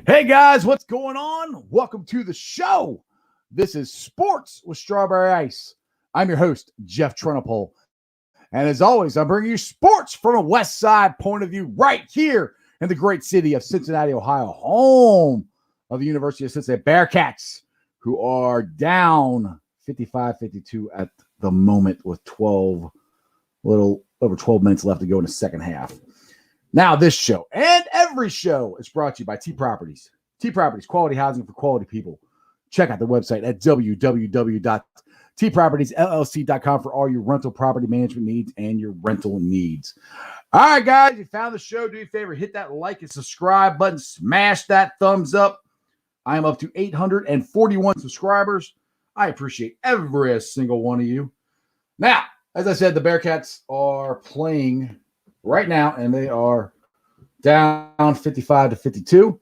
Hey guys, what's going on? Welcome to the show. This is Sports with Strawberry Ice. I'm your host, Jeff Trenopole. And as always, I'm bringing you sports from a West Side point of view right here in the great city of Cincinnati, Ohio, home of the University of Cincinnati Bearcats, who are down 55-52 at the moment with little over 12 minutes left to go in the second half. Now, this show and every show is brought to you by T Properties. T Properties, quality housing for quality people. Check out the website at www.tpropertiesllc.com for all your rental property management needs and your rental needs. All right, guys, you found the show. Do me a favor, hit that like and subscribe button. Smash that thumbs up. I am up to 841 subscribers. I appreciate every single one of you. Now, as I said, the Bearcats are playing right now, and they are down 55-52.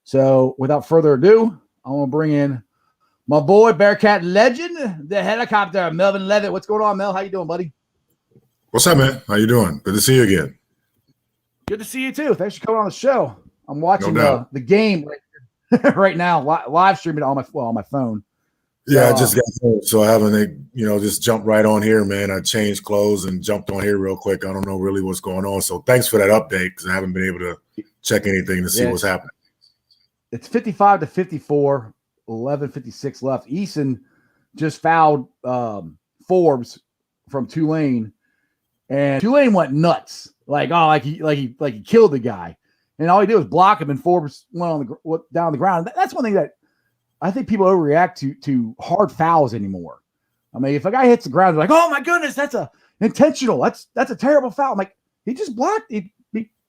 So without further ado, I'm going to bring in my boy, Bearcat legend, the helicopter, Melvin Levett. What's going on, Mel? How you doing, buddy? What's up, man? How you doing? Good to see you again. Good to see you, too. Thanks for coming on the show. I'm watching the game right now, live streaming on my phone. Yeah, I just got home, so I haven't, just jumped right on here, man. I changed clothes and jumped on here real quick. I don't know really what's going on. So thanks for that update because I haven't been able to check anything to see what's happening. It's 55-54, 11:56 left. Eason just fouled Forbes from Tulane, and Tulane went nuts, like he killed the guy, and all he did was block him, and Forbes went down the ground. That's one thing that I think people overreact to hard fouls anymore. I mean, if a guy hits the ground, they're like, "Oh my goodness, that's a intentional. That's a terrible foul." I'm like, he just blocked. He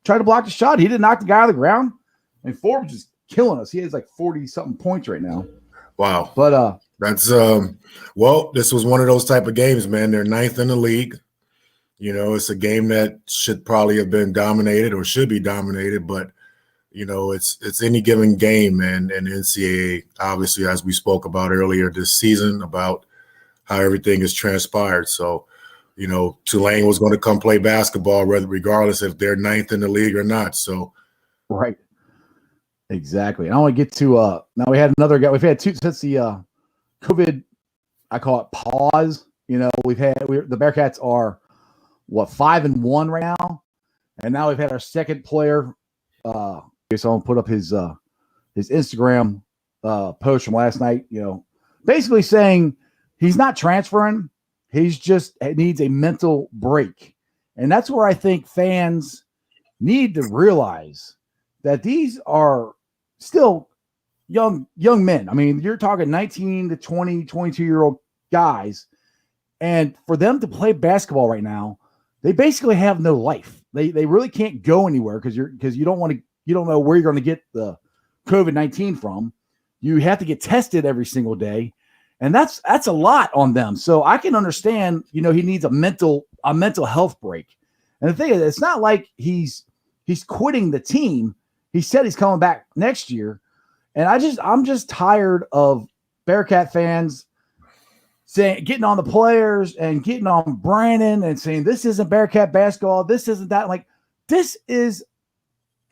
tried to block the shot. He didn't knock the guy on the ground, and Forbes is killing us. He has like 40-something points right now. Wow. But that's this was one of those type of games, man. They're ninth in the league. It's a game that should probably have been dominated or should be dominated, but it's any given game, man. And the NCAA, obviously, as we spoke about earlier this season, about how everything is transpired. So, Tulane was going to come play basketball, regardless if they're ninth in the league or not. So, right, exactly. And I want to get to now. We had another guy. We've had two since the COVID. I call it pause. The Bearcats are 5-1 right now, and now we've had our second player. So I'll put up his Instagram post from last night, basically saying he's not transferring. He's just needs a mental break. And that's where I think fans need to realize that these are still young men. I mean, you're talking 19 to 20, 22-year-old guys. And for them to play basketball right now, they basically have no life. They really can't go anywhere because you don't know where you're going to get the COVID-19 from. You have to get tested every single day, and that's a lot on them. So I can understand, he needs a mental health break. And the thing is, it's not like he's quitting the team. He said he's coming back next year, and I'm just tired of Bearcat fans getting on the players and getting on Brandon and saying this isn't Bearcat basketball, this isn't that. Like, this is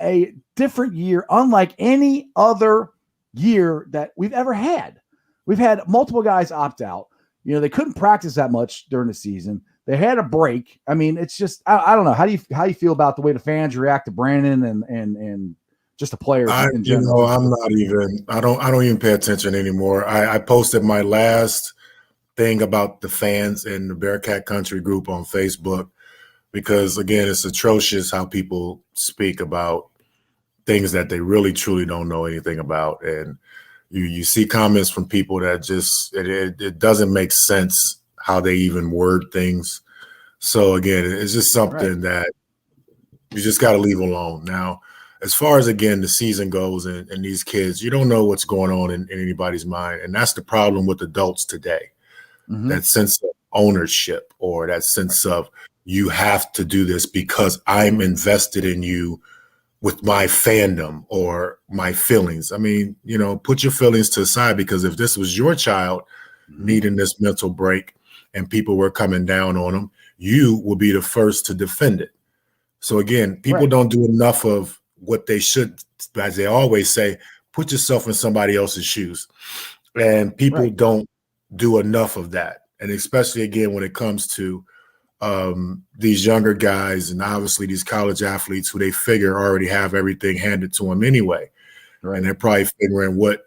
a different year, unlike any other year that we've ever had. We've had multiple guys opt out. They couldn't practice that much during the season. They had a break. I mean, it's just I don't know. How do you feel about the way the fans react to Brandon and just the players in general? I don't even pay attention anymore. I posted my last thing about the fans in the Bearcat Country group on Facebook, because again, it's atrocious how people speak about things that they really truly don't know anything about. And you see comments from people that just, it doesn't make sense how they even word things. So again, it's just something that you just got to leave alone. Now, as far as, again, the season goes and these kids, you don't know what's going on in anybody's mind. And that's the problem with adults today. Mm-hmm. That sense of ownership, or that sense of you have to do this because I'm invested in you with my fandom or my feelings. I mean, put your feelings to the side, because if this was your child needing this mental break and people were coming down on them, you will be the first to defend it. So again, people don't do enough of what they should, as they always say, put yourself in somebody else's shoes. And people don't do enough of that. And especially, again, when it comes to these younger guys and obviously these college athletes who they figure already have everything handed to them anyway. Right. And they're probably figuring what,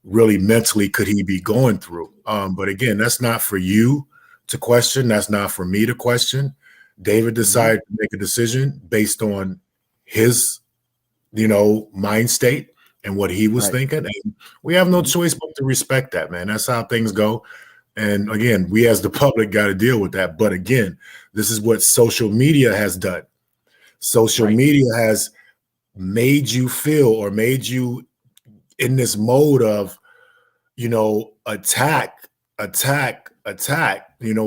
really mentally could he be going through. But again, that's not for you to question. That's not for me to question. David decided to make a decision based on his, mind state and what he was thinking. And we have no choice but to respect that, man. That's how things go. And again, we as the public got to deal with that. But again, this is what social media has done. Social media has made you feel or made you in this mode of, attack,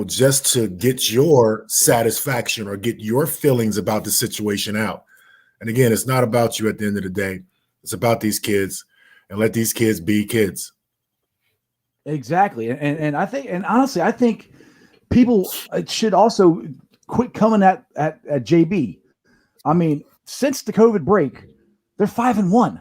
just to get your satisfaction or get your feelings about the situation out. And again, it's not about you at the end of the day. It's about these kids, and let these kids be kids. Exactly. And I think, and honestly, I think people should also quit coming at JB. I mean, since the COVID break, they're 5-1,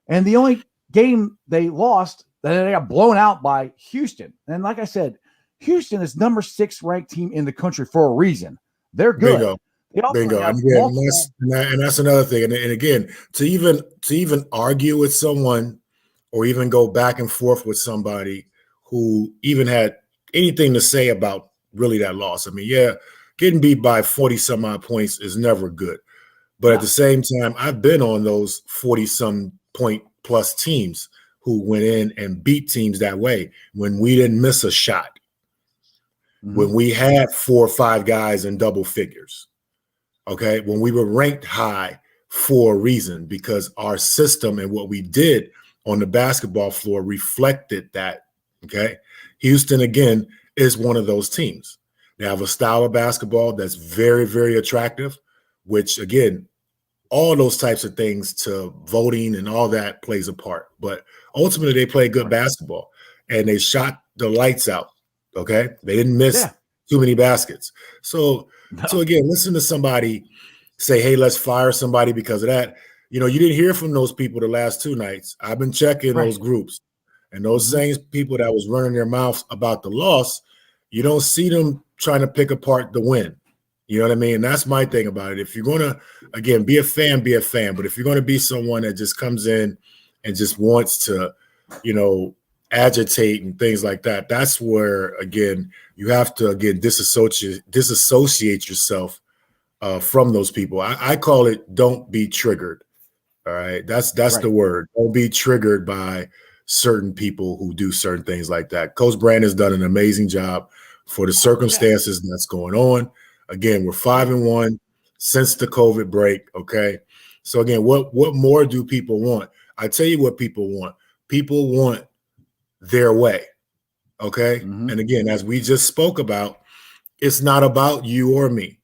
and the only game they lost, then they got blown out by Houston. And like I said, Houston is number 6 ranked team in the country for a reason. They're good. Bingo. And that's another thing. And again, to even argue with someone or even go back and forth with somebody who even had anything to say about really that loss. I mean, yeah, getting beat by 40 some odd points is never good. But at the same time, I've been on those 40 some point plus teams who went in and beat teams that way when we didn't miss a shot, when we had 4 or 5 guys in double figures. Okay, when we were ranked high for a reason, because our system and what we did on the basketball floor reflected that. Okay, Houston, again, is one of those teams. They have a style of basketball that's very, very attractive, which, again, all those types of things to voting and all that plays a part. But ultimately, they play good basketball, and they shot the lights out. Okay, they didn't miss too many baskets. So again, listen to somebody say, hey, let's fire somebody because of that. You didn't hear from those people the last 2 nights. I've been checking those groups, and those same people that was running their mouths about the loss, you don't see them trying to pick apart the win. You know what I mean? And that's my thing about it. If you're going to, again, be a fan, be a fan. But if you're going to be someone that just comes in and just wants to, agitate and things like that, that's where, again, you have to, disassociate yourself from those people. I call it don't be triggered. All right. That's the word. Don't be triggered by certain people who do certain things like that. Coach Brand has done an amazing job for the circumstances that's going on. Again, we're 5-1 since the COVID break. Okay. So again, what more do people want? I tell you what people want. People want their way. Okay. And again, as we just spoke about, it's not about you or me.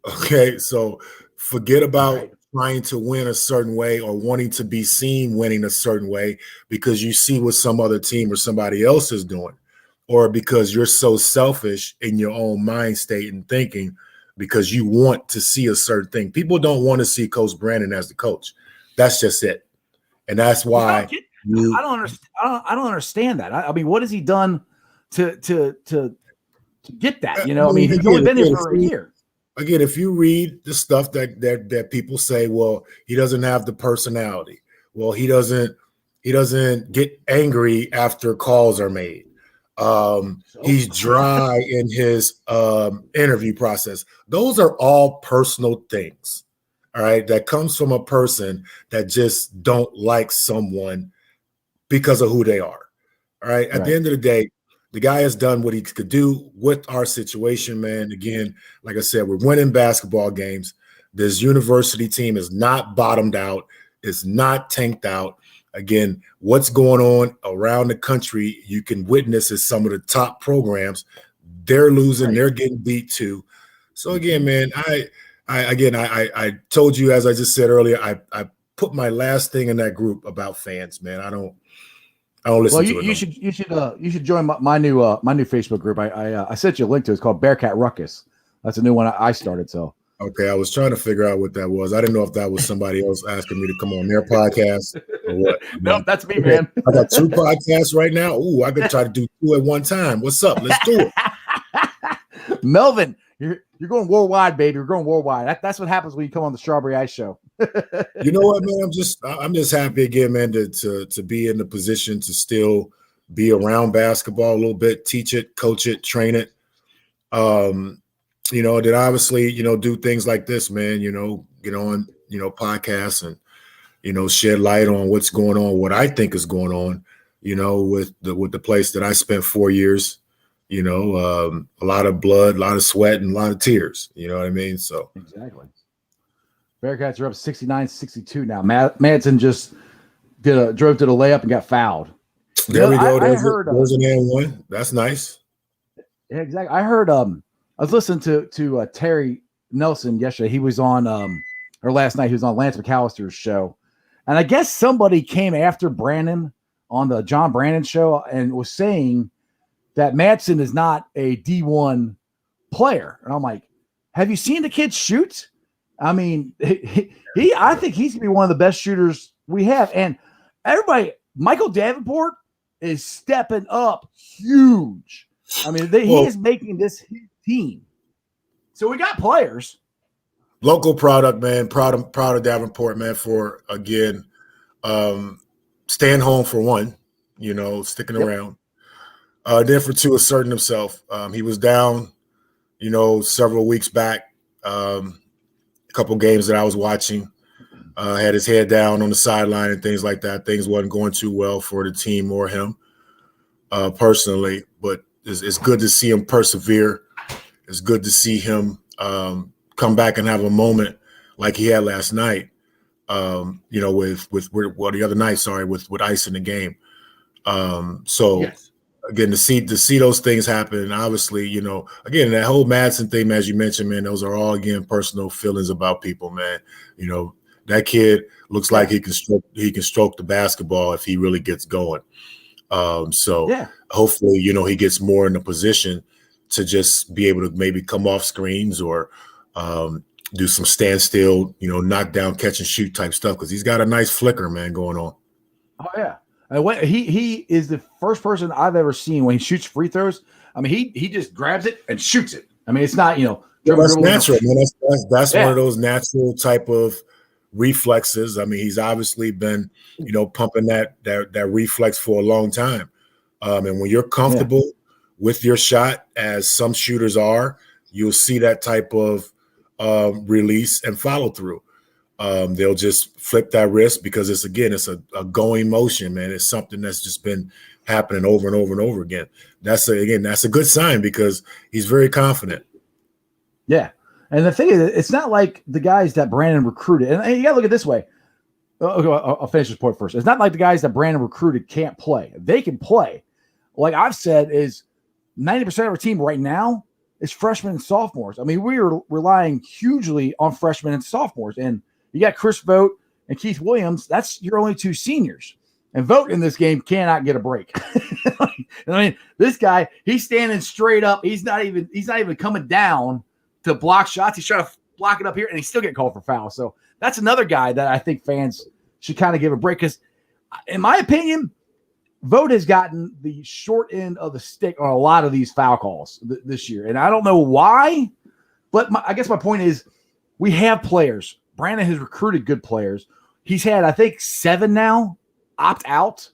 Okay. So forget about trying to win a certain way or wanting to be seen winning a certain way because you see what some other team or somebody else is doing, or because you're so selfish in your own mind state and thinking because you want to see a certain thing. People don't want to see Coach Brandon as the coach. That's just it. And that's why I don't understand. I don't understand that. I mean, what has he done to get that? He's only been there for a year. Again, if you read the stuff that people say, well, he doesn't have the personality. Well, he doesn't get angry after calls are made. He's dry in his interview process. Those are all personal things. All right, that comes from a person that just don't like someone because of who they are. All right. At the end of the day, the guy has done what he could do with our situation, man. Again, like I said, we're winning basketball games. This university team is not bottomed out. It's not tanked out. Again, what's going on around the country, you can witness as some of the top programs. They're losing. They're getting beat too. So again, man, I told you, as I just said earlier, I put my last thing in that group about fans, man. I don't listen to it. You should join my new Facebook group. I sent you a link to it. It's called Bearcat Ruckus. That's a new one I started. So Okay, I was trying to figure out what that was. I didn't know if that was somebody else asking me to come on their podcast or what. I Nope, mean, that's me, okay, man. I got 2 podcasts right now. Ooh, I could try to do 2 at one time. What's up? Let's do it. Melvin, you're going worldwide, baby. You're going worldwide. That's what happens when you come on the Strawberry Ice Show. You know what, man? I'm just happy again, man, to be in the position to still be around basketball a little bit, teach it, coach it, train it. That obviously, do things like this, man, get on, podcasts and, shed light on what's going on, what I think is going on, with the place that I spent 4 years, a lot of blood, a lot of sweat, and a lot of tears. You know what I mean? So exactly. Bearcats are up 69-62 now. Madsen just drove to the layup and got fouled. There we go. There's an and one. That's nice. Yeah, exactly. I heard I was listening to Terry Nelson yesterday. He was on or last night he was on Lance McAllister's show. And I guess somebody came after Brandon on the John Brandon show and was saying that Madsen is not a D1 player. And I'm like, have you seen the kid shoot? I mean, I think he's gonna be one of the best shooters we have. And everybody, Michael Davenport is stepping up huge. I mean, he is making this team. So we got players. Local product, man. Proud of Davenport, man, for again staying home for one, sticking around. Then for two, asserting himself. He was down, several weeks back. A couple games that I was watching. Had his head down on the sideline and things like that. Things wasn't going too well for the team or him personally, but it's good to see him persevere. It's good to see him come back and have a moment like he had last night. The other night, with ice in the game. Yes. Again, to see those things happen, and obviously, again, that whole Madsen thing, as you mentioned, man, those are all again personal feelings about people, man. That kid looks like he can stroke the basketball if he really gets going. Hopefully, he gets more in a position to just be able to maybe come off screens or do some standstill, knock down, catch and shoot type stuff, because he's got a nice flicker, man, going on. Oh yeah, he is the first person I've ever seen when he shoots free throws. I mean, he just grabs it and shoots it. I mean, it's not that's natural, man. That's one of those natural type of reflexes. I mean, he's obviously been pumping that reflex for a long time. And when you're comfortable with your shot, as some shooters are, you'll see that type of release and follow through. They'll just flip that wrist because it's a going motion, man. It's something that's just been happening over and over and over again. That's a good sign because he's very confident. Yeah. And the thing is, it's not like the guys that Brandon recruited. And you got to look at it this way. I'll finish this point first. It's not like the guys that Brandon recruited can't play. They can play. Like I've said, is 90% of our team right now is freshmen and sophomores. I mean, we are relying hugely on freshmen and sophomores. And you got Chris Vogt and Keith Williams. That's your only two seniors. And Vogt in this game cannot get a break. I mean, this guy, he's standing straight up. He's not even coming down to block shots. He's trying to block it up here, and he's still getting called for foul. So that's another guy that I think fans should kind of give a break, because, in my opinion, Vogt has gotten the short end of the stick on a lot of these foul calls this year. And I don't know why, but I guess my point is we have players. Brandon has recruited good players. He's had, I think, 7 now opt out.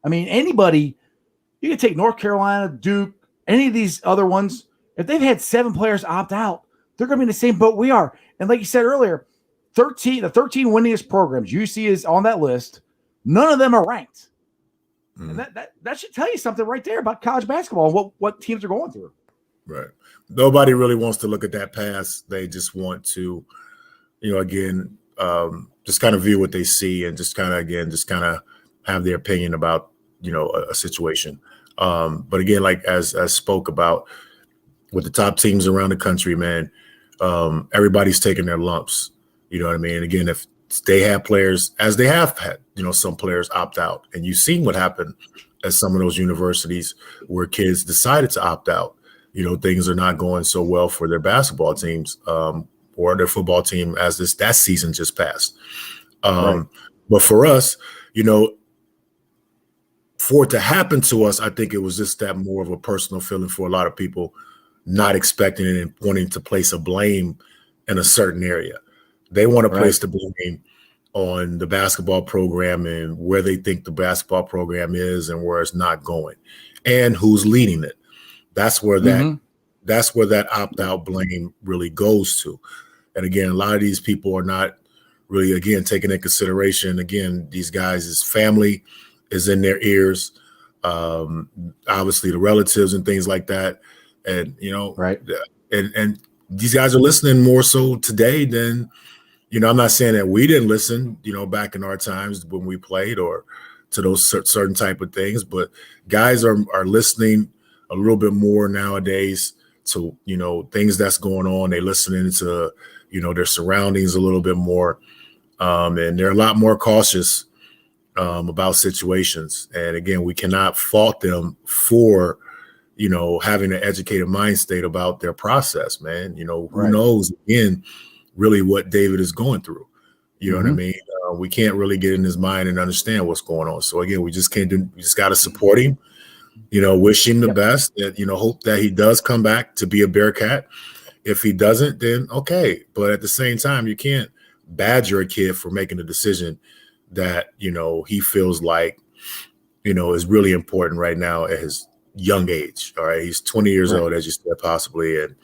I mean, anybody, you can take North Carolina, Duke, any of these other ones. If they've had 7 players opt out, they're going to be in the same boat we are. And like you said earlier, the 13 winningest programs UC is on that list. None of them are ranked. And that should tell you something right there about college basketball and what teams are going through. Right. Nobody really wants to look at that pass. They just want to, just kind of view what they see and just kind of have their opinion about, a situation. But again, like as spoke about with the top teams around the country, man, everybody's taking their lumps. You know what I mean? And again, if they have players, as they have had, some players opt out, and you've seen what happened at some of those universities where kids decided to opt out. Things are not going so well for their basketball teams or their football team as that season just passed. Right. But for us, you know, for it to happen to us, I think it was just that more of a personal feeling for a lot of people, not expecting it and wanting to place a blame in a certain area. They want to place the blame on the basketball program and where they think the basketball program is and where it's not going and who's leading it. That's where that opt-out blame really goes to. And again, a lot of these people are not really, again, taking into consideration, again, these guys' family is in their ears, obviously the relatives and things like that. And, you know, and these guys are listening more so today than, you know, I'm not saying that we didn't listen, you know, back in our times when we played or to those certain type of things, but guys are listening a little bit more nowadays to, you know, things that's going on. They listening to, you know, their surroundings a little bit more. And they're a lot more cautious about situations. And again, we cannot fault them for, you know, having an educated mind state about their process, man. You know, who knows, again, really what David is going through. You know what I mean? We can't really get in his mind and understand what's going on. So again, we just got to support him, you know, wish him the best, that, you know, hope that he does come back to be a Bearcat. If he doesn't, then okay. But at the same time, you can't badger a kid for making a decision that, you know, he feels like, you know, is really important right now at his young age. All right. He's 20 years old, as you said, possibly. And,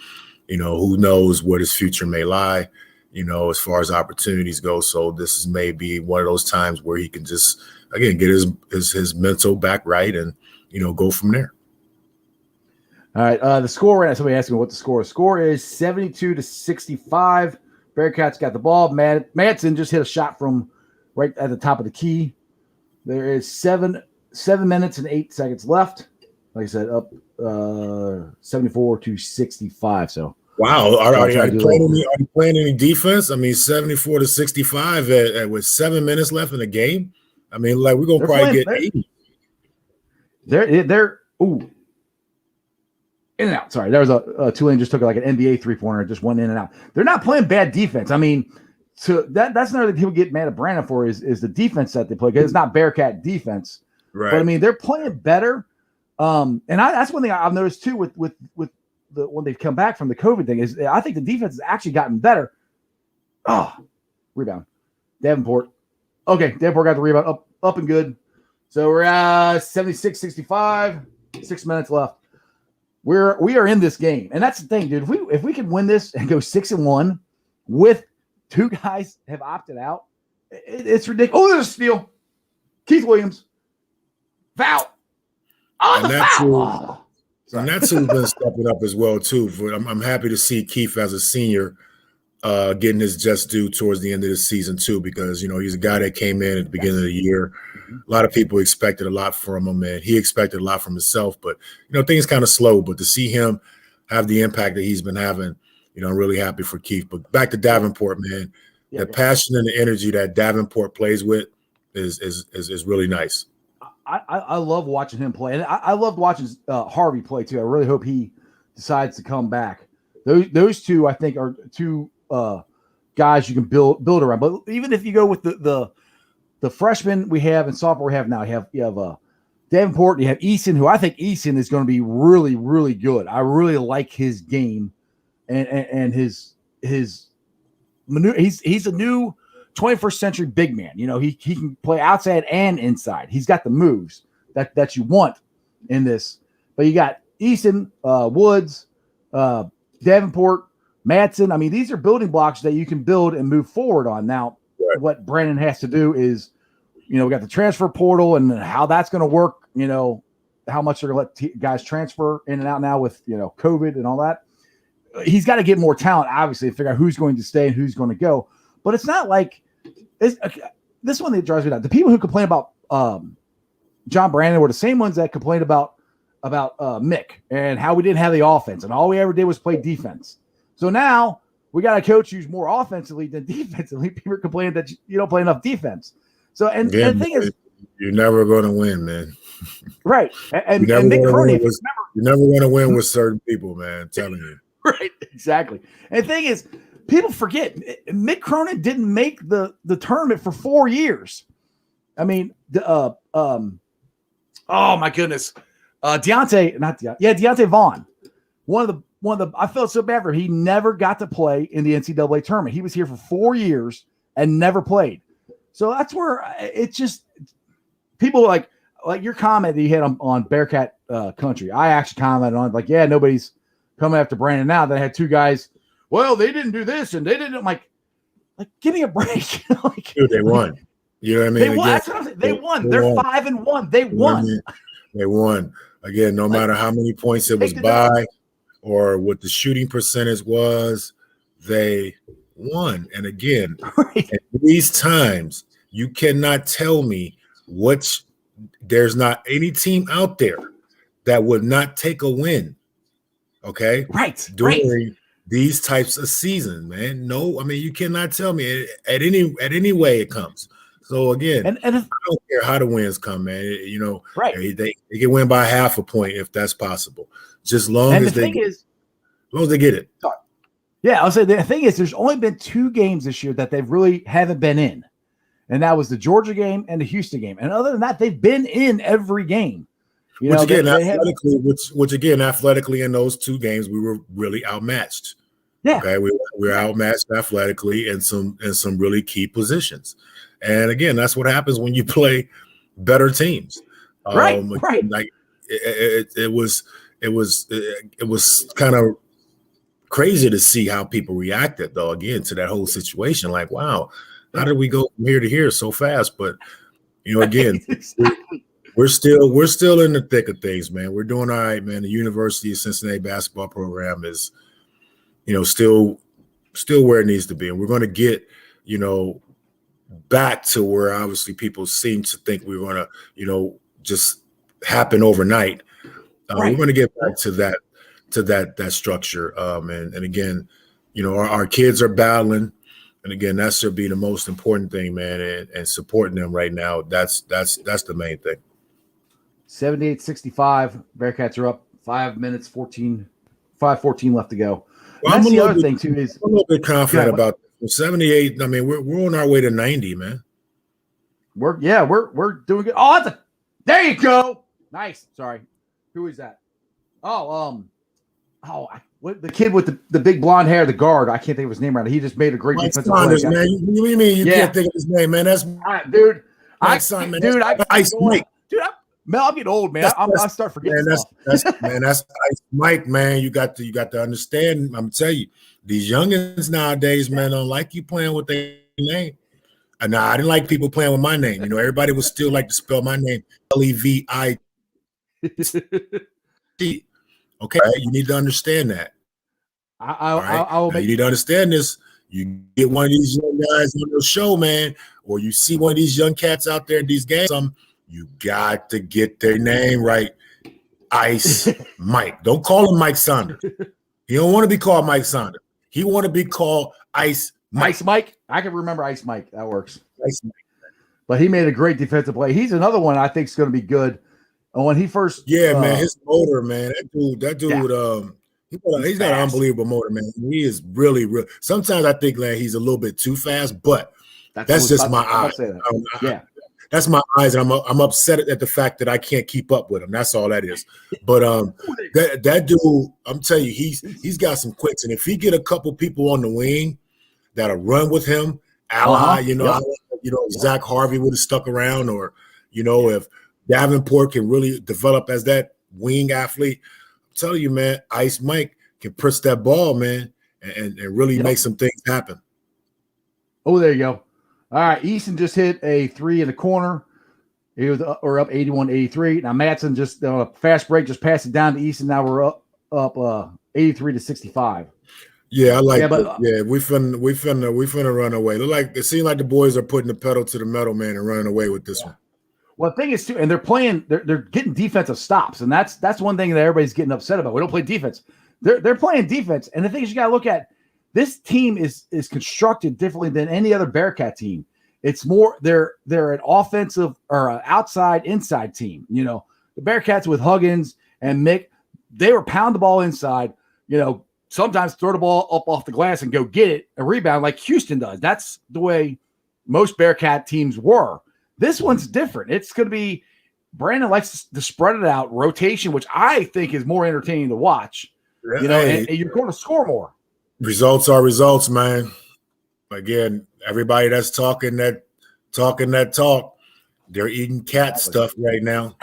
you know, who knows what his future may lie, you know, as far as opportunities go. So this is maybe one of those times where he can just, again, get his mental back right and, you know, go from there. All right. The score right now, somebody asked me what the score is. Score is 72-65. Bearcats got the ball. Madsen just hit a shot from right at the top of the key. There is 7 minutes and 8 seconds left. Like I said, up 74-65. So wow, are you playing any defense? I mean, 74-65 with 7 minutes left in the game. I mean, like we're gonna probably get 80. They're in and out. Sorry, there was a Tulane just took like an NBA 3-pointer, just went in and out. They're not playing bad defense. I mean, so that's another thing people get mad at Brandon for is the defense that they play, because it's not Bearcat defense. Right. But I mean, they're playing better. And that's one thing I've noticed too with the when they've come back from the COVID thing is I think the defense has actually gotten better. Oh, rebound. Davenport. Okay, Davenport got the rebound up and good. So we're at 76-65, 6 minutes left. We are in this game. And that's the thing, dude. If we can win this and go 6-1 with 2 guys have opted out, it's ridiculous. Oh, there's a steal. Keith Williams. Foul. On the foul. And that's who's been stepping up as well, too. I'm happy to see Keith as a senior getting his just due towards the end of the season, too, because, you know, he's a guy that came in at the beginning of the year. A lot of people expected a lot from him, and he expected a lot from himself. But, you know, things kind of slow. But to see him have the impact that he's been having, you know, I'm really happy for Keith. But back to Davenport, man, the passion and the energy that Davenport plays with is really nice. I love watching him play, and I loved watching Harvey play too. I really hope he decides to come back. Those two, I think, are two guys you can build around. But even if you go with the freshmen we have and sophomore we have now, you have Davenport, you have Eason, who I think Eason is going to be really, really good. I really like his game and his maneuver. He's a new 21st century big man. You know, he can play outside and inside. He's got the moves that you want in this. But you got Easton, Woods, Davenport, Madsen. I mean, these are building blocks that you can build and move forward on. Now, what Brandon has to do is, you know, we got the transfer portal and how that's going to work, you know, how much they're going to let guys transfer in and out now with, you know, COVID and all that. He's got to get more talent, obviously, to figure out who's going to stay and who's going to go. But it's not like this one that drives me down. The people who complain about John Brandon were the same ones that complained about Mick and how we didn't have the offense and all we ever did was play defense. So now we got a coach who's more offensively than defensively. People are complaining that you don't play enough defense. So and the thing is, you're never going to win, man. Right. And Mick Cronin, you're never going to win with certain people, man. I'm telling you. Right. Exactly. And the thing is, people forget Mick Cronin didn't make the tournament for 4 years. I mean, oh my goodness, Deontay Vaughn. One of the I felt so bad for him. He never got to play in the NCAA tournament. He was here for 4 years and never played. So that's where it's just people like your comment that you had on Bearcat country. I actually commented on like, yeah, nobody's coming after Brandon now. They had two guys. Well, they didn't do this and they didn't. I'm like give me a break. Dude, they won. You know what I mean? They won. That's what I'm saying. They won. They're 5-1. They won. You know I mean? They won. Again, no matter how many points it was by or what the shooting percentage was, they won. And again, at these times, you cannot tell me there's not any team out there that would not take a win. Okay? Right. During these types of seasons, man. No, I mean, you cannot tell me at any way it comes. So again, and I don't care how the wins come, man. You know, they can win by half a point if that's possible. Just long as they get it. Yeah, I'll say the thing is, there's only been 2 games this year that they really haven't been in, and that was the Georgia game and the Houston game. And other than that, they've been in every game. Which again, athletically in those 2 games, we were really outmatched. Yeah, okay, we were outmatched athletically in some really key positions. And again, that's what happens when you play better teams. Right. Like it was kind of crazy to see how people reacted, though. Again, to that whole situation, like, wow, how did we go from here to here so fast? But you know, again, we're still in the thick of things, man. We're doing all right, man. The University of Cincinnati basketball program is, you know, still where it needs to be, and we're going to get, you know, back to where obviously people seem to think we're going to, you know, just happen overnight. We're going to get back to that structure. And again, you know, our kids are battling, and again, that should be the most important thing, man. And supporting them right now, that's the main thing. 78-65. Bearcats are up 5:14 left to go. Well, that's the other thing too. Is I'm a little bit confident about 78. I mean, we're on our way to 90, man. We're doing good. Oh, there you go. Nice. Sorry, who is that? The kid with the big blonde hair, the guard. I can't think of his name right now. He just made a great defensive play. Man. You mean you can't think of his name, man? That's dude. Ice Mike. Dude, Mel, I'm getting old, man. I start forgetting stuff. That's Ice Mike, man. You got to understand. I'm telling you, these youngins nowadays, man, don't like you playing with their name. And I didn't like people playing with my name. You know, everybody would still like to spell my name Levit. Okay, you need to understand that. You need to understand this. You get one of these young guys on your show, man, or you see one of these young cats out there in these games, you got to get their name right. Ice Mike. Don't call him Mike Saunders. He don't want to be called Mike Saunders. He want to be called Ice Mike. Ice Mike? I can remember Ice Mike. That works. Ice Mike. But he made a great defensive play. He's another one I think is going to be good. And when he first man, his motor, man, that dude, he's got an unbelievable motor, man. He is really. Sometimes I think that he's a little bit too fast, but that's just my eyes. That's my eyes, and I'm upset at the fact that I can't keep up with him. That's all that is. But that dude, I'm telling you, he's got some quicks, and if he get a couple people on the wing that'll run with him, Zach Harvey would have stuck around, or if Davenport can really develop as that wing athlete. I'm telling you, man, Ice Mike can press that ball, man, and really make some things happen. Oh, there you go. All right, Easton just hit a 3 in the corner. He was up 81-83. Now Matson just fast break, just passed it down to Easton. Now we're up 83-65. Yeah, I like that. Yeah, we finna run away. It seems like the boys are putting the pedal to the metal, man, and running away with this one. Well, the thing is too, and they're getting defensive stops, and that's one thing that everybody's getting upset about. We don't play defense. They're playing defense, and the thing is, you got to look at. This team is constructed differently than any other Bearcat team. It's more they're an offensive or an outside inside team. The Bearcats with Huggins and Mick, they were pound the ball inside. sometimes throw the ball up off the glass and go get it, a rebound like Houston does. That's the way most Bearcat teams were. This one's different. It's going to be Brandon likes to spread it out, rotation, which I think is more entertaining to watch. You know, and you're going to score more. Results are results, man. Again, everybody that's talking that talk, they're eating cat stuff right now.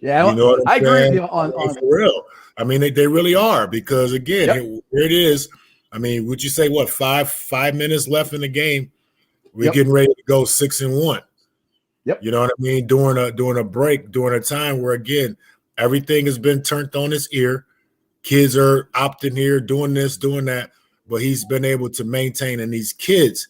Yeah, you know what I agree with you on for real. I mean, they really are, because again, here it is. I mean, would you say what, five minutes left in the game? We're getting ready to go 6-1. Yep. You know what I mean? During a break, during a time where, again, everything has been turned on its ear. Kids are opting here, doing this, doing that, but he's been able to maintain, and these kids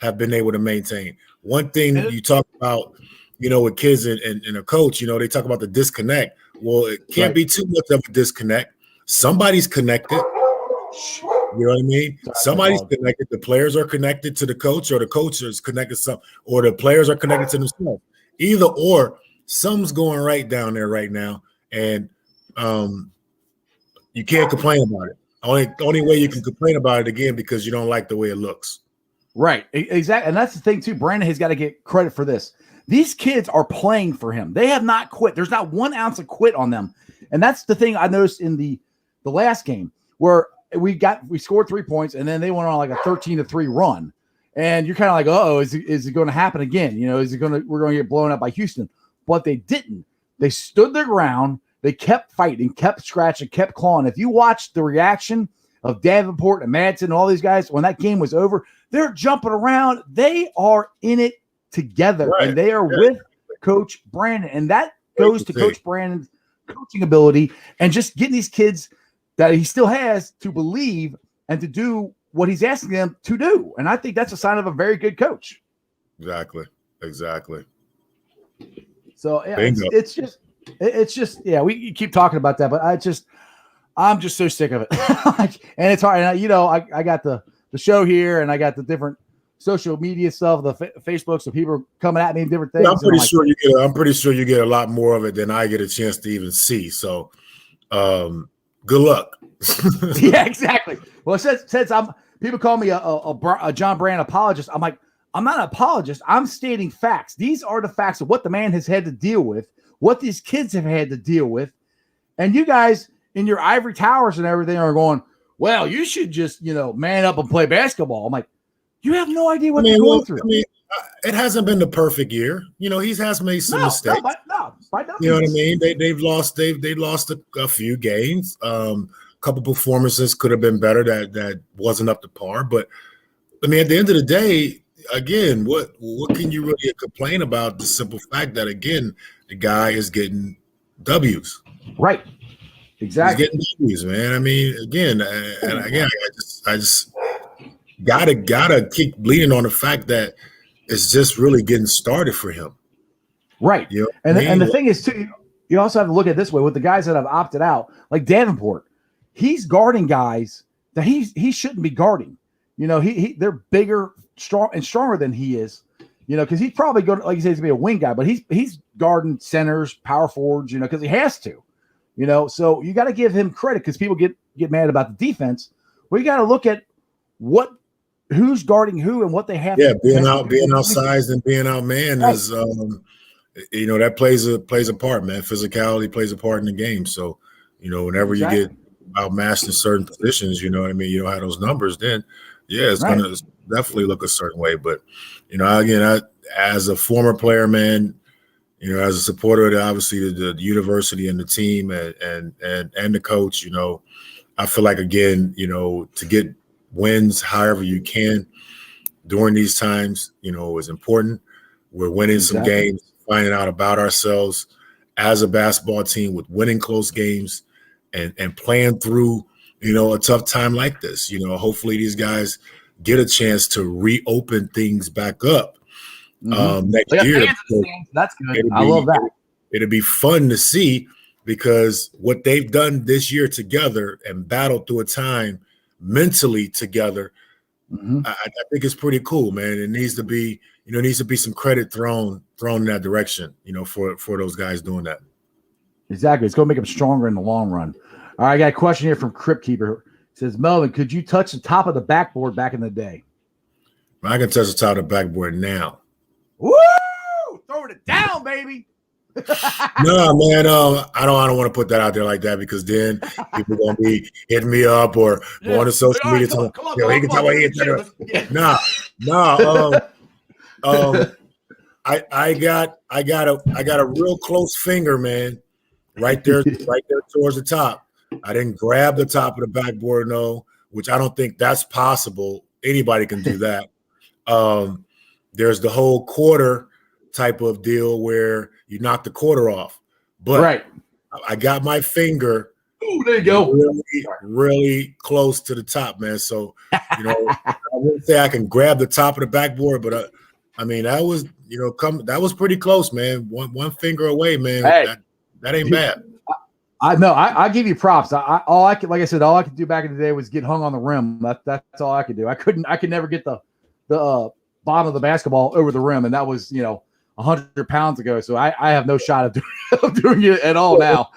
have been able to maintain. One thing you talk about, you know, with kids and a coach, you know, they talk about the disconnect. Well, it can't be too much of a disconnect. Somebody's connected. You know what I mean? Somebody's connected. The players are connected to the coach, or the coach is connected or the players are connected to themselves. Either or, something's going right down there right now, and you can't complain about it. Only way you can complain about it, again, because you don't like the way it looks. Right, exactly, and that's the thing too. Brandon has got to get credit for this. These kids are playing for him. They have not quit. There's not 1 ounce of quit on them, and that's the thing I noticed in the last game where we scored 3 points, and then they went on like a 13-3 run, and you're kind of like, oh, is it going to happen again? You know, we're going to get blown up by Houston? But they didn't. They stood their ground. They kept fighting, kept scratching, kept clawing. If you watch the reaction of Davenport and Madsen and all these guys when that game was over, they're jumping around. They are in it together, and they are with Coach Brandon, and that goes to Coach Brandon's coaching ability and just getting these kids that he still has to believe and to do what he's asking them to do. And I think that's a sign of a very good coach. Exactly. So yeah, it's just we keep talking about that, but I'm just so sick of it. And it's hard. And I got the show here, and I got the different social media stuff, the Facebook, so people are coming at me in different things. Yeah, I'm pretty sure you get a lot more of it than I get a chance to even see. So, good luck. Yeah, exactly. Well, since people call me a John Brand apologist, I'm like, I'm not an apologist. I'm stating facts. These are the facts of what the man has had to deal with, what these kids have had to deal with, and you guys in your ivory towers and everything are going, well, you should just man up and play basketball. I'm like, you have no idea what they're going through. It hasn't been the perfect year. He has made some mistakes. By no you know what I mean? They've lost a few games. Couple performances could have been better that wasn't up to par. But I mean, at the end of the day, again, what can you really complain about? The simple fact that, again, the guy is getting W's. Right. Exactly. He's getting W's, man. I mean, again, I just gotta keep leaning on the fact that it's just really getting started for him. Right. And the thing is, too, you also have to look at it this way with the guys that have opted out, like Davenport. He's guarding guys that he shouldn't be guarding. They're bigger, stronger than he is. Because he's probably going, like you said, to be a wing guy, but he's guarding centers, power forwards. Because he has to. So you got to give him credit, because people get mad about the defense. Well, you got to look at who's guarding who and what they have. Yeah, being outsized and being outmanned is that plays a part, man. Physicality plays a part in the game. So, whenever you get outmatched in certain positions, you know what I mean, you don't have those numbers, then it's gonna definitely look a certain way. But again, as a former player, man, as a supporter of obviously the university and the team and the coach, I feel like, again, to get wins however you can during these times, is important. We're winning some games, finding out about ourselves as a basketball team with winning close games and playing through, a tough time like this. Hopefully these guys get a chance to reopen things back up next year. That's good. I love that. It'll be fun to see, because what they've done this year together and battled through a time mentally together, I think it's pretty cool, man. It needs to be, some credit thrown in that direction, for those guys doing that. Exactly. It's going to make them stronger in the long run. All right, I got a question here from Crypt Keeper. It says, Melvin, could you touch the top of the backboard back in the day? I can touch the top of the backboard now. Woo! Throwing it down, baby. No, man, I don't want to put that out there like that because then people are gonna be hitting me up or going to social media. I got a real close finger, man, right there towards the top. I didn't grab the top of the backboard, no, which I don't think that's possible. Anybody can do that. There's the whole quarter type of deal where you knock the quarter off, but I got my finger. Oh, there you go. Really close to the top, man. So, I wouldn't say I can grab the top of the backboard, but I mean, that was, that was pretty close, man. One finger away, man. Hey, that ain't bad. I know. I give you props. All I could do back in the day was get hung on the rim. That's all I could do. I could never get the bottom of the basketball over the rim, and that was 100 pounds ago. So I have no shot of doing it at all now.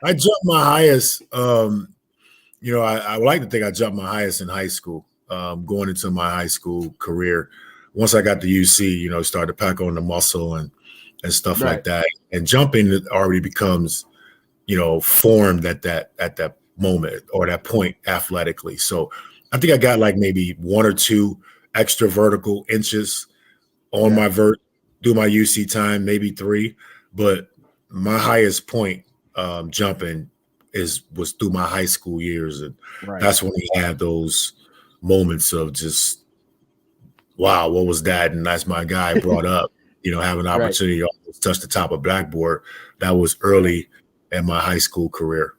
I jumped my highest. I would like to think I jumped my highest in high school. Going into my high school career, once I got to UC, started to pack on the muscle and stuff like that. And jumping already becomes, formed at that moment or that point athletically. So I think I got like maybe 1 or 2 extra vertical inches on my vert through my UC time, maybe 3. But my highest point jumping was through my high school years. And that's when we had those moments of just, wow, what was that? And that's my guy brought up, having an opportunity to touch the top of blackboard. That was early in my high school career.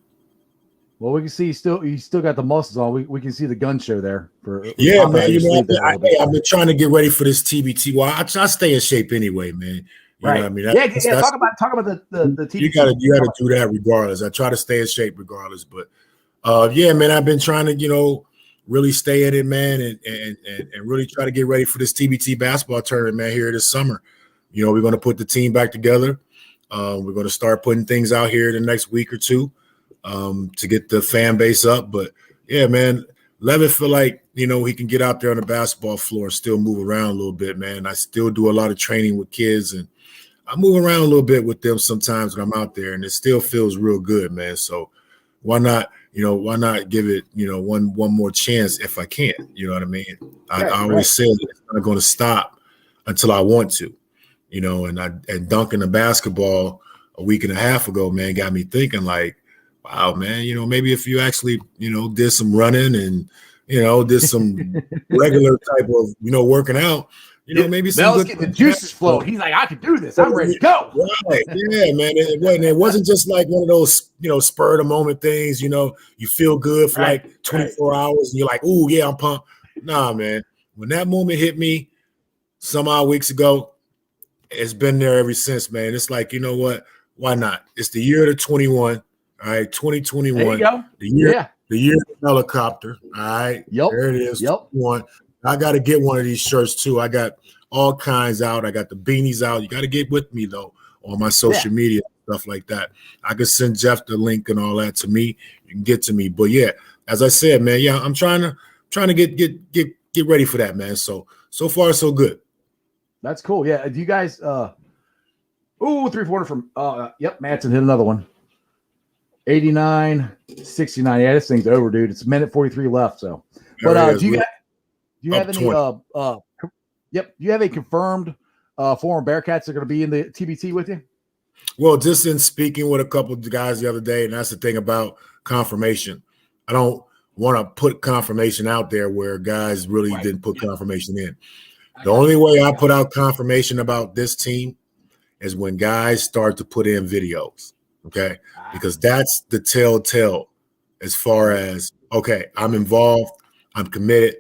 Well, we can see you still got the muscles on. We can see the gun show there. Man. I've been trying to get ready for this TBT. Well, I stay in shape anyway, man. You know what I mean? Talk about the TBT. You gotta do that regardless. I try to stay in shape regardless. But man, I've been trying to really stay in it, man, and really try to get ready for this TBT basketball tournament, man, here this summer. We're going to put the team back together. We're going to start putting things out here the next week or 2 to get the fan base up. But, yeah, man, Levett feel like, he can get out there on the basketball floor and still move around a little bit, man. I still do a lot of training with kids, and I move around a little bit with them sometimes when I'm out there, and it still feels real good, man. So why not give it, one more chance if I can? You know what I mean? I always say it's not going to stop until I want to, and dunking the basketball a week and a half ago, man, got me thinking like, wow, man, maybe if you actually, did some running and, did some regular type of, working out, maybe some Mel's getting the juices flowing. He's like, I can do this. I'm ready to go. Right. Yeah, man. It wasn't just like one of those, spur of the moment things, you feel good for like 24 hours and you're like, oh yeah, I'm pumped. Nah, man. When that moment hit me some odd weeks ago, it's been there ever since, man. It's like, you know what? Why not? It's the year of the 21. All right, 2021. There you go. The year of the helicopter. All right. Yep. There it is. Yep. 21. I got to get one of these shirts too. I got all kinds out. I got the beanies out. You got to get with me though on my social media, stuff like that. I can send Jeff the link and all that to me. You can get to me. But yeah, as I said, man, I'm trying to get ready for that, man. So far so good. That's cool. Yeah. Do you guys 3-4 from Madsen hit another one. 89-69. Yeah, this thing's over, dude. It's a minute 43 left. So, but do you have any? Do you have a confirmed former Bearcats that are going to be in the TBT with you? Well, just in speaking with a couple of guys the other day, and that's the thing about confirmation. I don't want to put confirmation out there where guys really didn't put confirmation in. The only way I put out confirmation about this team is when guys start to put in videos. Okay, because that's the telltale as far as, okay, I'm involved, I'm committed.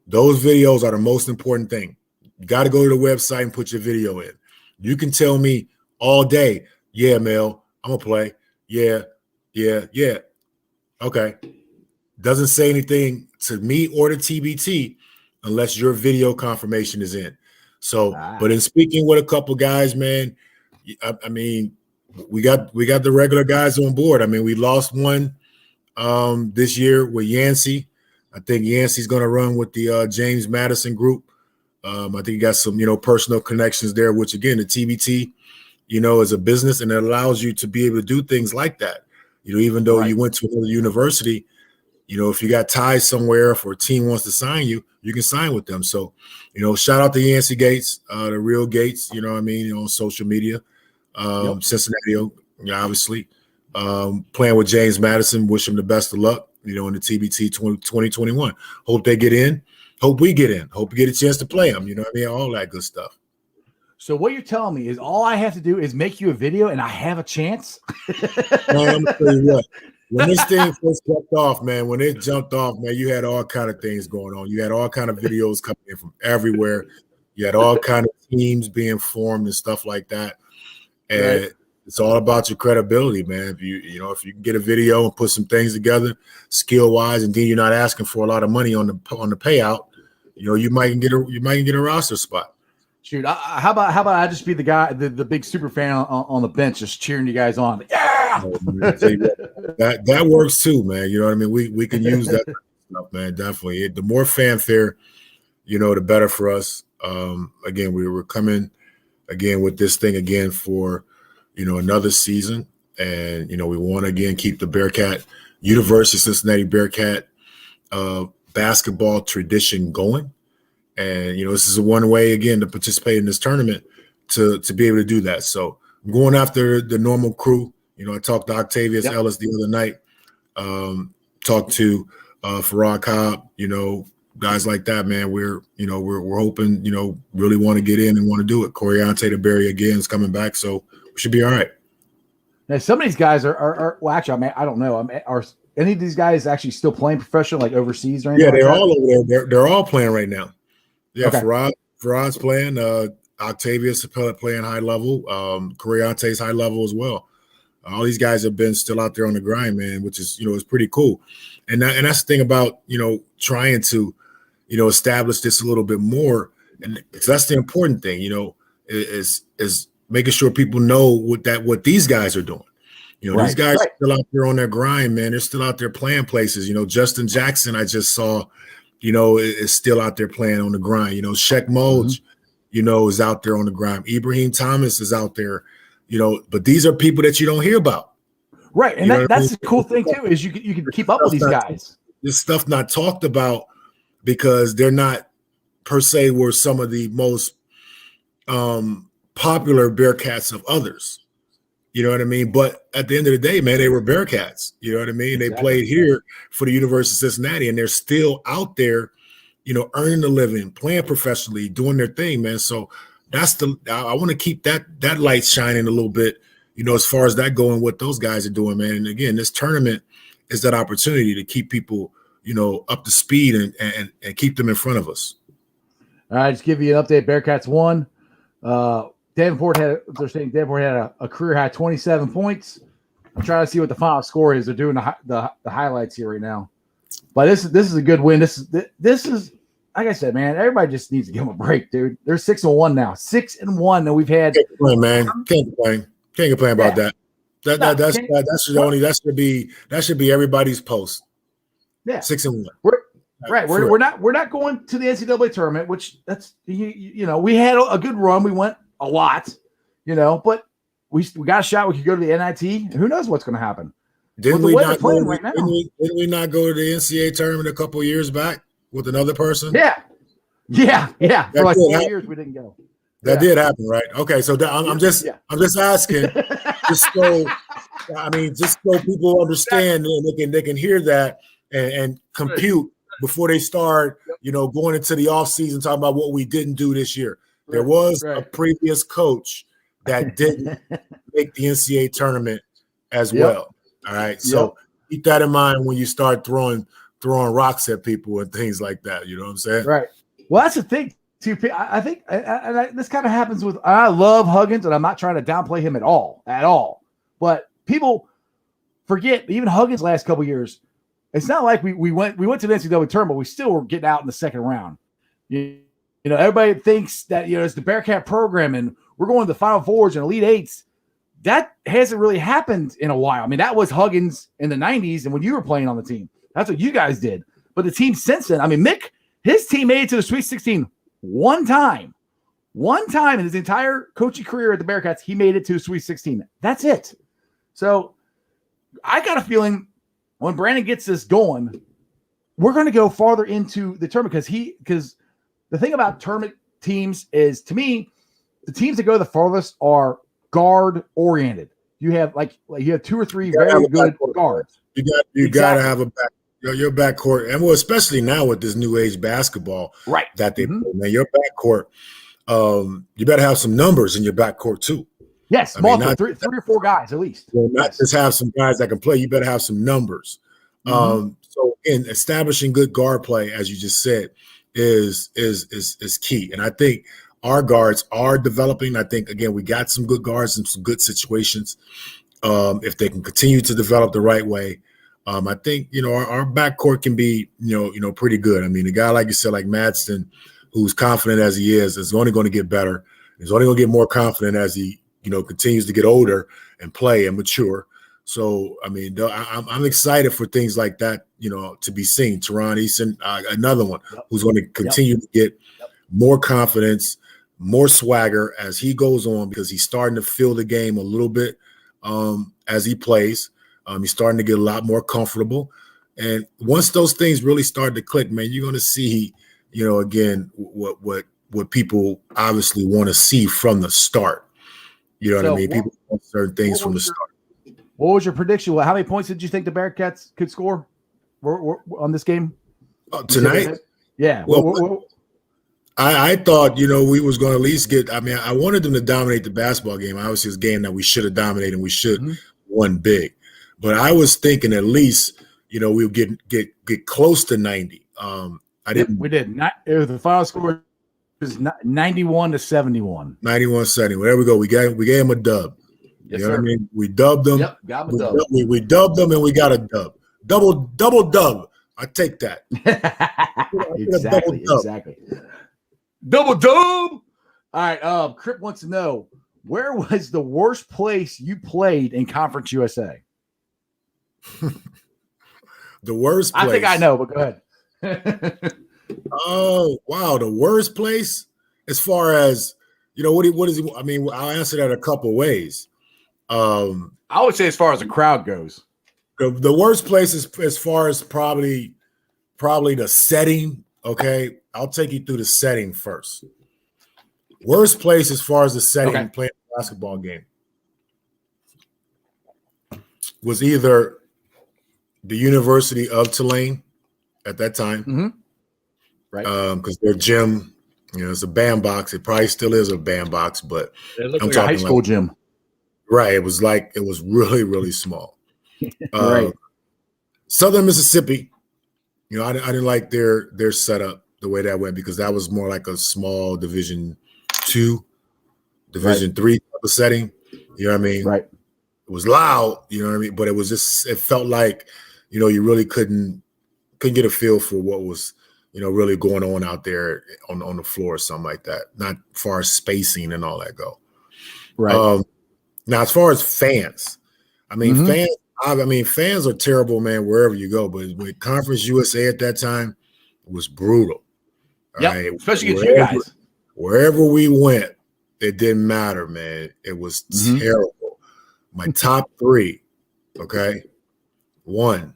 Those videos are the most important thing. You got to go to the website and put your video in. You can tell me all day, yeah, Mel, I'm going to play. Yeah. Okay. Doesn't say anything to me or the TBT unless your video confirmation is in. So, but in speaking with a couple guys, man, I mean, we got the regular guys on board. I mean, we lost one this year with Yancey. I think Yancey's going to run with the James Madison group. I think he got some, personal connections there, which again, the TBT, is a business and it allows you to be able to do things like that. Even though you went to another university, if you got ties somewhere, if a team wants to sign you, you can sign with them. So, shout out to Yancey Gates, the real Gates, on social media. Cincinnati, obviously. Playing with James Madison, wish him the best of luck, in the TBT 2021. Hope they get in. Hope we get in. Hope we get a chance to play them. All that good stuff. So what you're telling me is all I have to do is make you a video and I have a chance? Man, I'm going to tell you what. When this thing first jumped off, man, you had all kind of things going on. You had all kind of videos coming in from everywhere. You had all kind of teams being formed and stuff like that. And it's all about your credibility, man. If you can get a video and put some things together, skill wise, and then you're not asking for a lot of money on the payout, you might get a roster spot. Shoot, how about I just be the guy, the big super fan on the bench, just cheering you guys on? Yeah, that works too, man. You know what I mean? We can use that stuff, man. Definitely, the more fanfare, the better for us. Again, we were coming again with this thing again for another season, and we want to again keep the Bearcat University of Cincinnati Bearcat basketball tradition going. And, this is a one way, again, to participate in this tournament to be able to do that. So I'm going after the normal crew. I talked to Octavius Ellis the other night, talked to Farrah Cobb, guys like that, man. We're hoping, really want to get in and want to do it. Coriante DeBerry again is coming back. So we should be all right. Now, some of these guys are well, actually, I don't know. Are any of these guys actually still playing professional, like overseas or anything? Yeah, they're all over there. They're all playing right now. Yeah, okay. Farrad's playing. Octavius playing high level. Coriante's high level as well. All these guys have been still out there on the grind, man, which is is pretty cool. And that's the thing about trying to establish this a little bit more, and that's the important thing. Is making sure people know what these guys are doing. These guys are still out there on their grind, man. They're still out there playing places. Justin Jackson, I just saw. Is still out there playing on the grind. Sheck Moj, is out there on the grind. Ibrahim Thomas is out there, but these are people that you don't hear about. Right. And that's the cool thing too, is you can keep up with these guys. This stuff not talked about because they're not per se were some of the most popular Bearcats of others. You know what I mean? But at the end of the day, man, they were Bearcats. You know what I mean? Exactly. They played here for the University of Cincinnati, and they're still out there, earning a living, playing professionally, doing their thing, man. So I want to keep that light shining a little bit, as far as that going, what those guys are doing, man. And again, this tournament is that opportunity to keep people, up to speed and keep them in front of us. All right, just give you an update. Bearcats won. Davenport had a career high 27 points. I'm trying to see what the final score is. They're doing the highlights here right now, but this is a good win. This is like I said, man. Everybody just needs to give them a break, dude. They're 6-1 now. 6-1, and we've had. Can't complain, man. Can't complain about that. That should be everybody's post. Yeah, 6-1. We're not going to the NCAA tournament, which that's we had a good run. We went a lot, but we got a shot. We could go to the NIT. Who knows what's going to happen? Didn't we not go to the NCAA tournament a couple of years back with another person? Yeah. For like 4 years, we didn't go. That did happen, right? Okay, so I'm just asking, just so people understand and they can hear that and compute before they start, going into the off season talking about what we didn't do this year. There was a previous coach that didn't make the NCAA tournament as well. All right, so keep that in mind when you start throwing rocks at people and things like that. You know what I'm saying? Right. Well, that's the thing too. I think this kind of happens with. I love Huggins, and I'm not trying to downplay him at all. But people forget even Huggins' last couple years. It's not like we went to the NCAA tournament. We still were getting out in the second round. Everybody thinks that it's the Bearcat program and we're going to the Final Fours and Elite Eights. that hasn't really happened in a while. I mean, that was Huggins in the 90s and when you were playing on the team. That's what you guys did. But the team since then, I mean, Mick, his team made it to the Sweet 16 one time. One time in his entire coaching career at the Bearcats, he made it to the Sweet 16. That's it. So I got a feeling when Brandon gets this going, we're going to go farther into the tournament because the thing about tournament teams is, to me, the teams that go the farthest are guard oriented. You have you have 2 or 3 very good guards. You got to have a back. Your backcourt, and especially now with this new age basketball, right? That they play, man. Your backcourt, you better have some numbers in your backcourt too. Yes, three or 4 guys at least. Well, not just have some guys that can play. You better have some numbers. So in establishing good guard play, as you just said, is key. And I think our guards are developing. I think again we got some good guards in some good situations. If they can continue to develop the right way, I think our backcourt can be pretty good. I mean, a guy like you said, like Madsen, who's confident as he is only going to get better. He's only going to get more confident as he continues to get older and play and mature. So, I mean, I'm excited for things like that, to be seen. Teron Easton, another one who's going to continue to get more confidence, more swagger as he goes on because he's starting to feel the game a little bit as he plays. He's starting to get a lot more comfortable. And once those things really start to click, man, you're going to see, again, what people obviously want to see from the start. You know what I mean? People want certain things from the start. What was your prediction? How many points did you think the Bearcats could score on this game? Tonight? Yeah. I thought, we was going to at least get – I mean, I wanted them to dominate the basketball game. Obviously, it's a game that we should have dominated and we should have won big. But I was thinking at least, we'll get close to 90. We did. The final score was 91-71. 91-71. There we go. We gave them a dub. Yes, you know sir. what I mean? We dubbed them. Yep, got them a dub. We dubbed them and we got a dub. Double dub. I take that. Exactly. Double dub. All right. Crip wants to know, where was the worst place you played in Conference USA? The worst place. I think I know, but go ahead. Oh, wow. The worst place? As far as, what is he? I mean, I'll answer that a couple ways. I would say as far as the crowd goes. The worst place is as far as probably the setting. Okay. I'll take you through the setting first. Worst place as far as the setting playing a basketball game was either the University of Tulane at that time. Right. Because their gym, it's a bandbox. It probably still is a bandbox, but it looked like a high school gym. Right. It was really, really small. Right. Southern Mississippi, I didn't like their setup the way that went because that was more like a small Division II, Division III type of setting. You know what I mean? Right. It was loud, you know what I mean? But it was just, it felt like, you really couldn't get a feel for what was, really going on out there on the floor or something like that. Not far as spacing and all that go. Right. Now, as far as fans, I mean, fans are terrible, man, wherever you go. But with Conference USA at that time, it was brutal. Yeah, right? Especially against you guys. Wherever we went, it didn't matter, man. It was terrible. My top 3, okay? 1,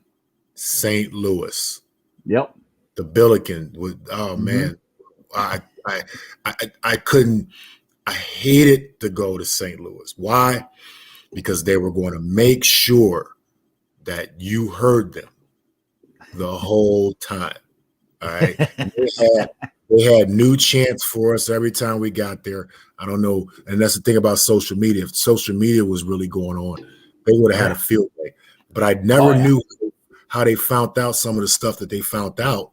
St. Louis. Yep. The Billiken was, man, I couldn't. I hated to go to St. Louis. Why? Because they were going to make sure that you heard them the whole time. All right. They had new chants for us every time we got there. I don't know. And that's the thing about social media. If social media was really going on, they would have had a field day. But I never knew how they found out some of the stuff that they found out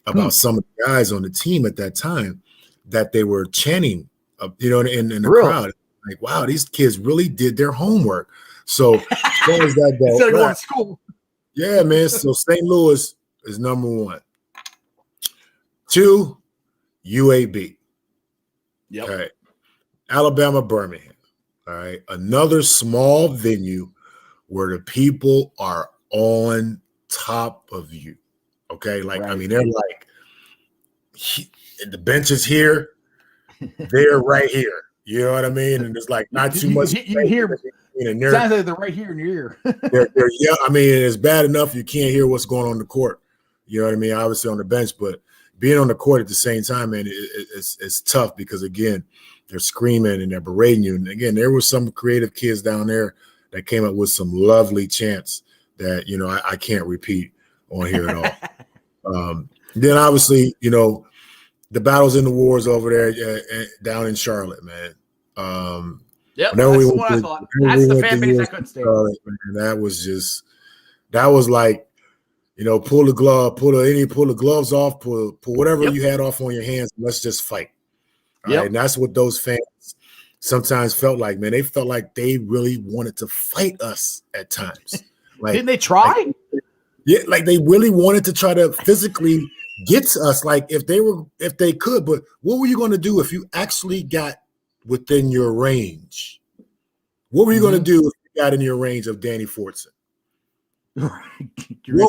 about some of the guys on the team at that time that they were chanting, in the crowd. Like, wow, these kids really did their homework. So, as far as that goes, instead of going to school. Yeah, man. So St. Louis is number 1. 2, UAB. Yep. Okay. Alabama, Birmingham. All right. Another small venue where the people are on top of you. Okay. Like, Right. I mean, they're like, the bench is here, they're right here. You know what I mean? And it's like not too much. You hear, and sounds like they're right here in your ear. they're yeah. I mean, it's bad enough you can't hear what's going on the court. You know what I mean? Obviously on the bench, but being on the court at the same time, man, it's tough because again, they're screaming and they're berating you. And again, there were some creative kids down there that came up with some lovely chants that I can't repeat on here at all. Then obviously, the battles and the wars over there down in Charlotte, man. Yep, that's what I thought. That's the fan base I couldn't stand. Charlotte, man, that was like, pull the gloves off, pull whatever you had off on your hands. Let's just fight. Right? And that's what those fans sometimes felt like, man. They felt like they really wanted to fight us at times. Like, didn't they try? Like they really wanted to try to physically get to us, like if they could. But what were you going to do if you actually got within your range? What were you going to do if you got in your range of Danny Fortson? What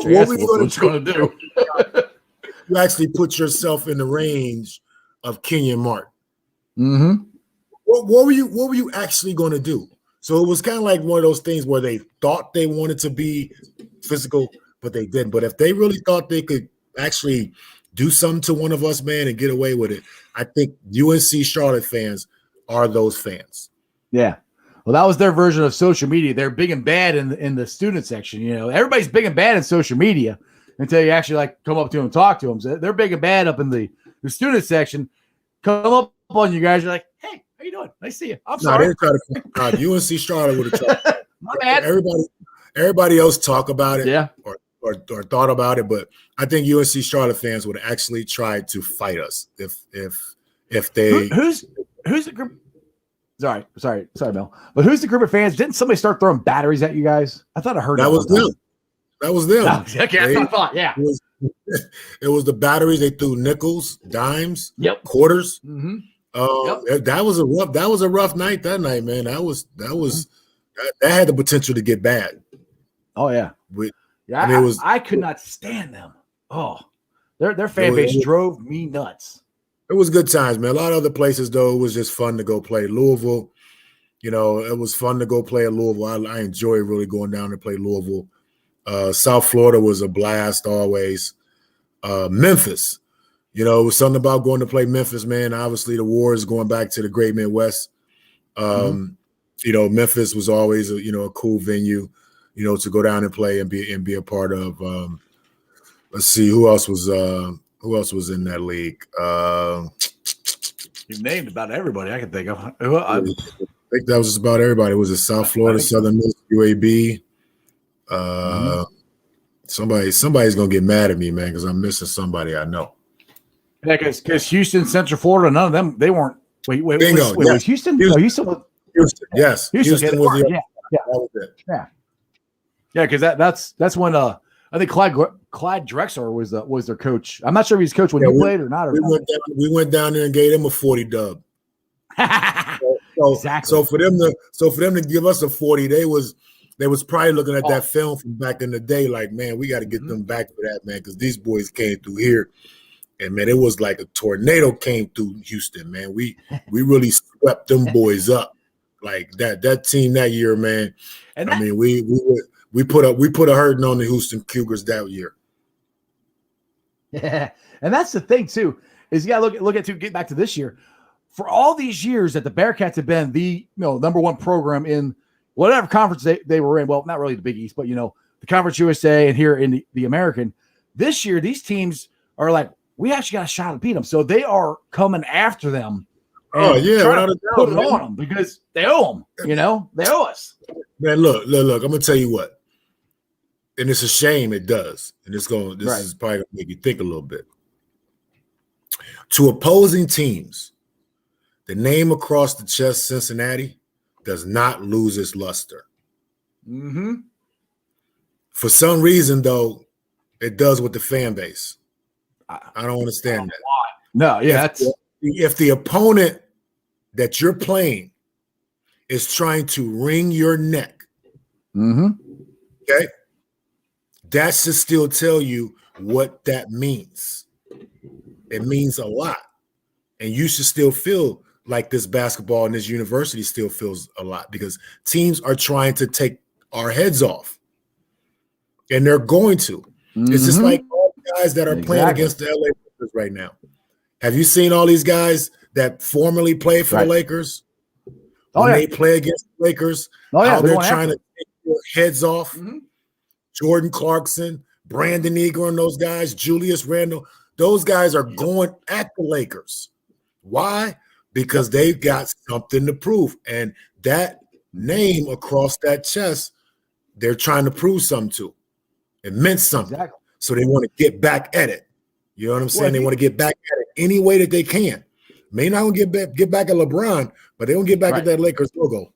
were you going to do? You actually put yourself in the range of Kenyon Martin. Mm-hmm. What were you actually going to do? So it was kind of like one of those things where they thought they wanted to be physical, but they didn't. But if they really thought they could actually do something to one of us, man, and get away with it, I think UNC Charlotte fans are those fans. Yeah. Well, that was their version of social media. They're big and bad in the student section. Everybody's big and bad in social media until you actually come up to them and talk to them. So they're big and bad up in the student section. Come up on you guys. You're like, hey, how you doing? Nice to see you. I'm sorry. UNC Charlotte would have tried. My bad. Everybody else talk about it. Yeah. Or thought about it, but I think UNC Charlotte fans would have actually tried to fight us if they. Who's the group? Sorry, Mel. But who's the group of fans? Didn't somebody start throwing batteries at you guys? I thought I heard that was them. That was them. Oh, okay, that's what I thought. Yeah, it was the batteries. They threw nickels, dimes, quarters. Mm-hmm. That was a rough night. That night, man. That had the potential to get bad. Oh yeah. I could not stand them. Oh, their fan base drove me nuts. It was good times, man. A lot of other places, though, it was just fun to go play. Louisville, it was fun to go play at Louisville. I enjoy really going down to play Louisville. South Florida was a blast always. Memphis, it was something about going to play Memphis, man. Obviously, the war is going back to the Great Midwest. Memphis was always a cool venue. To go down and play and be a part of. Let's see who else was in that league. You've named about everybody I can think of. I think that was just about everybody. It was a South Florida, Southern Miss, UAB. Somebody's gonna get mad at me, man, because I'm missing somebody I know. Yeah, because Houston, Central Florida, none of them they weren't. Wait, Bingo. Was Houston? Houston. No, Houston was. Houston. Yes, Houston was the. Yeah. That was it. Yeah, because that's when I think Clyde Drexler was their coach. I'm not sure if he's coach when you played or not. We went down there and gave him a 40 dub. Exactly. So for them to give us a 40, they was probably looking at that film from back in the day, like, man, we got to get them back for that, man, because these boys came through here, and man, it was like a tornado came through Houston, man. We really swept them boys up, like that team that year, man. And we put a hurting on the Houston Cougars that year. Yeah, and that's the thing too, is you got to look at get back to this year. For all these years that the Bearcats have been the number one program in whatever conference they were in. Well, not really the Big East, but the Conference USA and here in the American. This year, these teams are like, we actually got a shot to beat them, so they are coming after them. Oh yeah, without a doubt, put it on them because they owe them. They owe us. Man, look. I'm gonna tell you what, and it's a shame it does, and this is probably gonna make you think a little bit. To opposing teams, the name across the chest, Cincinnati, does not lose its luster. Mm-hmm. For some reason, though, it does with the fan base. I don't understand that. No, yeah, if the opponent that you're playing is trying to wring your neck. Mm-hmm. Okay? That should still tell you what that means. It means a lot. And you should still feel like this basketball and this university still feels a lot because teams are trying to take our heads off. And they're going to. Mm-hmm. It's just like all the guys that are playing against the LA Lakers right now. Have you seen all these guys that formerly played for the Lakers? When they play against the Lakers, how they're trying to take their heads off. Mm-hmm. Jordan Clarkson, Brandon Ingram, those guys, Julius Randle, those guys are going at the Lakers. Why? Because they've got something to prove. And that name across that chest, they're trying to prove something to. It meant something. Exactly. So they want to get back at it. You know what I'm saying? They want to get back at it any way that they can. May not get back at LeBron, but they don't get back at that Lakers logo.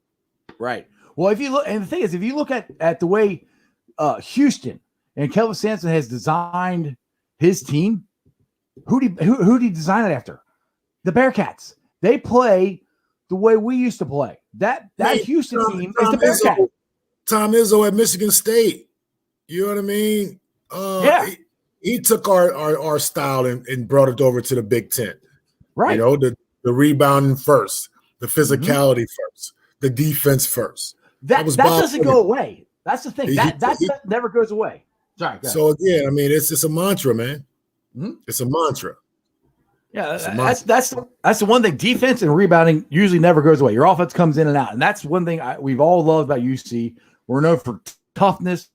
Right. Well, if you look, and the thing is, if you look at the way Houston and Kelvin Sampson has designed his team, who did he design it after? The Bearcats. They play the way we used to play. That Houston team is the Bearcats. Tom Izzo at Michigan State. You know what I mean? He took our style and brought it over to the Big Ten. Right. You know, the rebounding first, the physicality first, the defense first. That doesn't go away. That's the thing. That never goes away. Sorry. So again, I mean, it's a mantra, man. Mm-hmm. It's a mantra. Yeah, that's the one thing. Defense and rebounding usually never goes away. Your offense comes in and out, and that's one thing we've all loved about UC. We're known for toughness,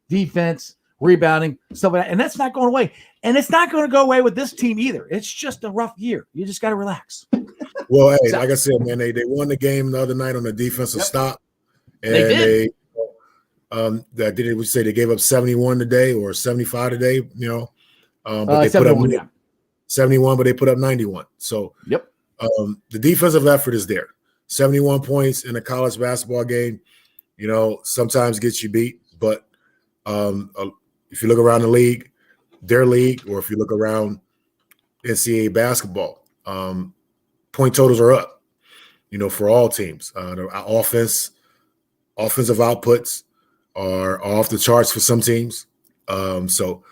defense, rebounding, stuff like that, and that's not going away. And it's not going to go away with this team either. It's just a rough year. You just got to relax. Well, hey, like I said, man, they won the game the other night on the defensive stop, and they did. We say they gave up 71 today or 75 today. You know, but they put up 71, but they put up 91. So, the defensive effort is there. 71 points in a college basketball game, you know, sometimes gets you beat. But if you look around the league, their league, or if you look around NCAA basketball, point totals are up, you know, for all teams. The offensive outputs are off the charts for some teams. So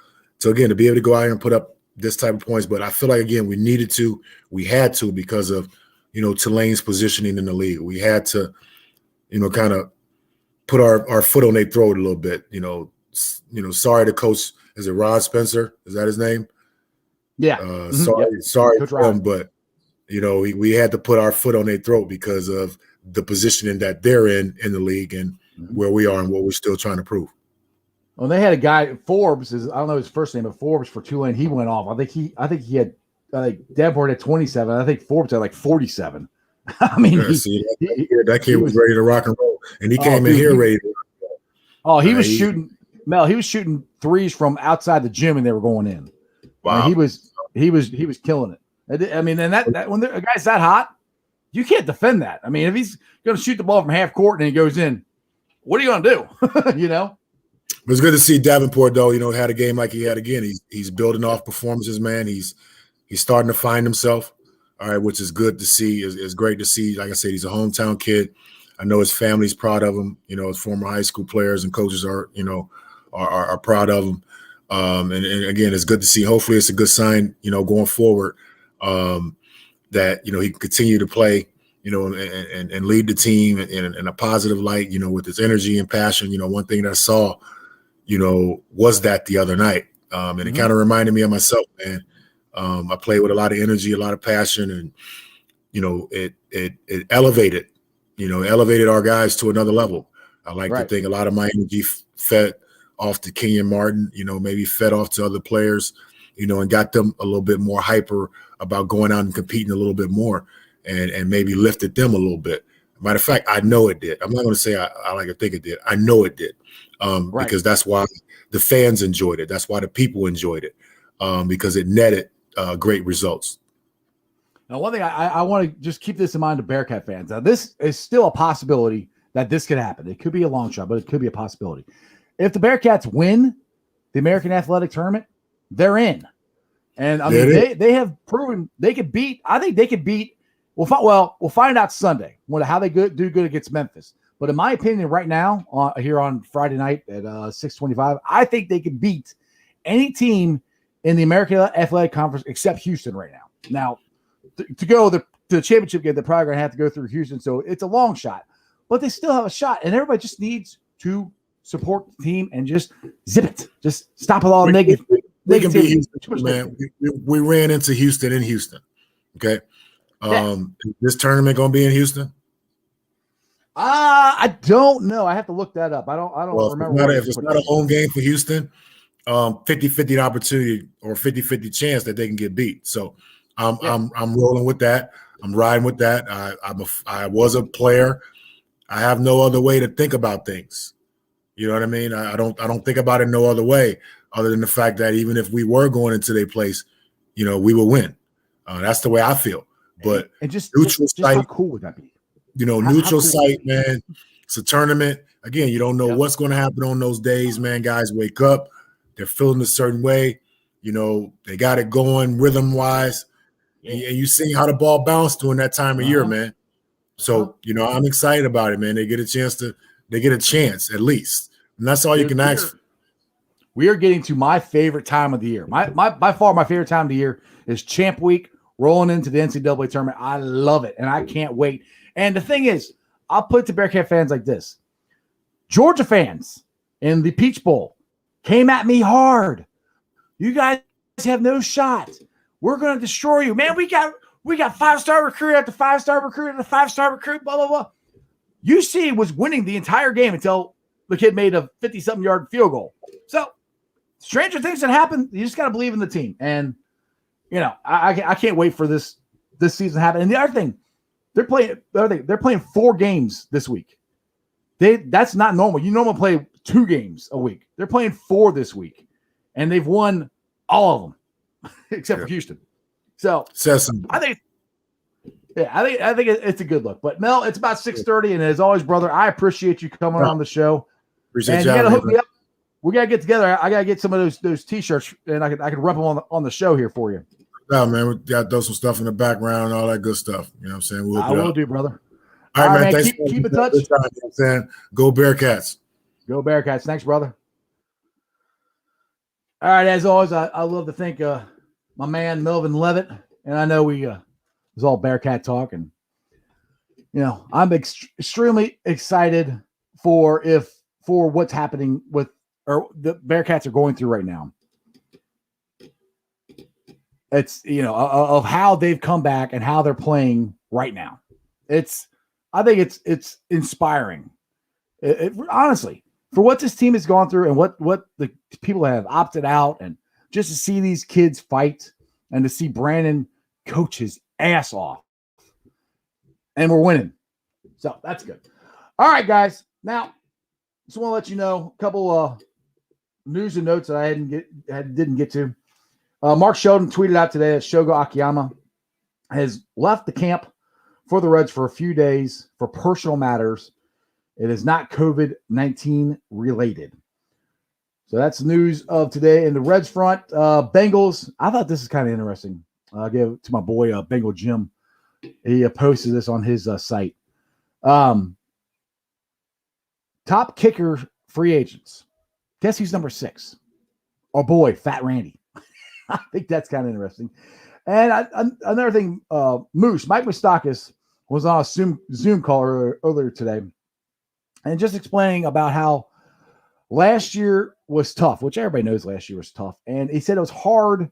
again, to be able to go out here and put up this type of points, but I feel like, again, we had to because of, you know, Tulane's positioning in the league. We had to, you know, kind of put our foot on their throat a little bit, you know, sorry to coach. Is it Rod Spencer? Is that his name? Yeah. Sorry to him, but, you know, we had to put our foot on their throat because of the positioning that they're in the league and where we are and what we're still trying to prove. Well, they had a guy, Forbes, I don't know his first name, but Forbes for Tulane, he went off. I think he had Davenport at 27. I think Forbes had like 47. I mean, that kid was ready to rock and roll, and he came in here ready to rock and roll. Oh, he was shooting, Mel. He was shooting threes from outside the gym, and they were going in. Wow, I mean, he was killing it. I mean, and that when a guy's that hot, you can't defend that. I mean, if he's going to shoot the ball from half court and he goes in, what are you going to do? You know. It was good to see Davenport, though. You know, had a game like he had again. He's building off performances, man. He's starting to find himself. All right, which is good to see. It's great to see. Like I said, he's a hometown kid. I know his family's proud of him. You know, his former high school players and coaches are proud of him. And again, it's good to see. Hopefully, it's a good sign. You know, going forward, that you know he can continue to play. You know, and lead the team in a positive light. You know, with his energy and passion. You know, one thing that I saw, you know, was that the other night. And it kind of reminded me of myself, man. I played with a lot of energy, a lot of passion, and, you know, it elevated our guys to another level. I like to think a lot of my energy fed off to Kenyon Martin, you know, maybe fed off to other players, you know, and got them a little bit more hyper about going out and competing a little bit more and maybe lifted them a little bit. Matter of fact, I know it did. I'm not going to say I like to think it did. I know it did. Because that's why the fans enjoyed it. That's why the people enjoyed it, because it netted great results. Now, one thing I want to just keep this in mind to Bearcat fans. Now, this is still a possibility that this could happen. It could be a long shot, but it could be a possibility. If the Bearcats win the American Athletic Tournament, they're in. And I mean, they have proven they could beat. I think they could beat We'll find out Sunday how they do good against Memphis. But in my opinion, right now, here on Friday night at 6:25, I think they can beat any team in the American Athletic Conference except Houston right now. Now, to go to the championship game, they're probably going to have to go through Houston, so it's a long shot. But they still have a shot, and everybody just needs to support the team and just zip it. Just stop with all negative. We can beat Houston, man. We ran into Houston in Houston. Okay. This tournament going to be in Houston? I don't know. I have to look that up. I don't remember. If it's not a home game for Houston, 50-50 opportunity or 50-50 chance that they can get beat. So I'm rolling with that. I'm riding with that. I was a player. I have no other way to think about things. You know what I mean? I don't think about it no other way other than the fact that even if we were going into their place, we will win. That's the way I feel. But and just neutral site, how cool would that be? Neutral site, man. It's a tournament. Again, you don't know what's going to happen on those days, man. Guys wake up. They're feeling a certain way. They got it going rhythm-wise. And you see how the ball bounced during that time of year, man. So, I'm excited about it, man. They get a chance at least. And that's all you can ask for. We are getting to my favorite time of the year. By far, my favorite time of the year is Champ Week, rolling into the NCAA tournament. I love it, and I can't wait. And the thing is, I'll put it to Bearcat fans like this. Georgia fans in the Peach Bowl came at me hard. You guys have no shot. We're going to destroy you. Man, we got 5-star recruit after 5-star recruit after 5-star recruit, blah, blah, blah. UC was winning the entire game until the kid made a 50-something yard field goal. So, stranger things that happen. You just got to believe in the team. And, I can't wait for this season to happen. And the other thing, they're playing 4 games this week. That's not normal. You normally play 2 games a week. They're playing 4 this week, and they've won all of them except for Houston. So I think it's a good look. But Mel, it's about 6:30, and as always, brother, I appreciate you coming on the show. Appreciate and you gotta hook me up. We gotta get together. I gotta get some of those t-shirts, and I can rep them on the show here for you. Yeah, man, we got throw some stuff in the background, all that good stuff. You know what I'm saying? I will do, brother. All right, man. Thanks. Keep in touch. You know what I'm saying? Go Bearcats. Go Bearcats. Thanks, brother. All right, as always, I love to thank my man Melvin Levett, and I know it was all Bearcat talk, and I'm extremely excited for what's happening with or the Bearcats are going through right now. It's of how they've come back and how they're playing right now. I think it's inspiring. Honestly, for what this team has gone through and what the people have opted out, and just to see these kids fight and to see Brandon coach his ass off, and we're winning, so that's good. All right, guys. Now, just want to let you know a couple news and notes that I didn't get to. Mark Sheldon tweeted out today that Shogo Akiyama has left the camp for the Reds for a few days for personal matters. It is not COVID-19 related. So that's news of today in the Reds front. Bengals, I thought this is kind of interesting. I'll give it to my boy, Bengal Jim. He posted this on his site. Top kicker free agents. Guess who's number 6? Our boy, Fat Randy. I think that's kind of interesting. And another thing, Mike Moustakas was on a Zoom call earlier today, and just explaining about how last year was tough, which everybody knows last year was tough. And he said it was hard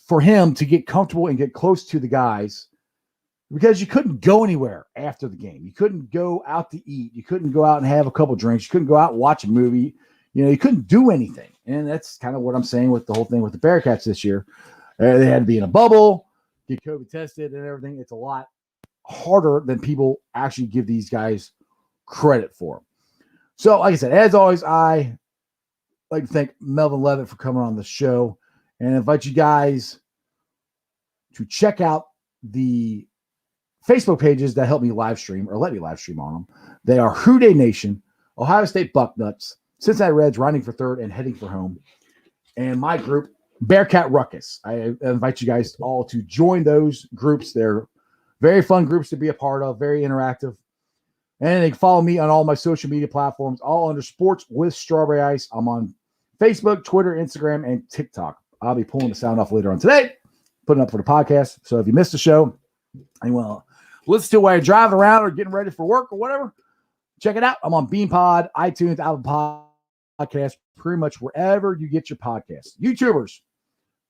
for him to get comfortable and get close to the guys because you couldn't go anywhere after the game. You couldn't go out to eat. You couldn't go out and have a couple drinks. You couldn't go out and watch a movie. You couldn't do anything. And that's kind of what I'm saying with the whole thing with the Bearcats this year. They had to be in a bubble, get COVID tested and everything. It's a lot harder than people actually give these guys credit for. So, like I said, as always, I like to thank Melvin Levett for coming on the show and invite you guys to check out the Facebook pages that help me live stream or let me live stream on them. They are Who Dey Nation, Ohio State Bucknuts, Cincinnati Reds riding for third and heading for home, and my group, Bearcat Ruckus. I invite you guys all to join those groups. They're Very fun groups to be a part of, very interactive. And they can follow me on all my social media platforms, all under Sports with Strawberry Ice. I'm on Facebook, Twitter, Instagram, and TikTok. I'll be pulling the sound off later on today, putting up for the podcast. So if you missed the show and you want to listen to it while you're driving around or getting ready for work or whatever, check it out. I'm on BeanPod, iTunes, Apple Podcasts, pretty much wherever you get your podcasts. YouTubers,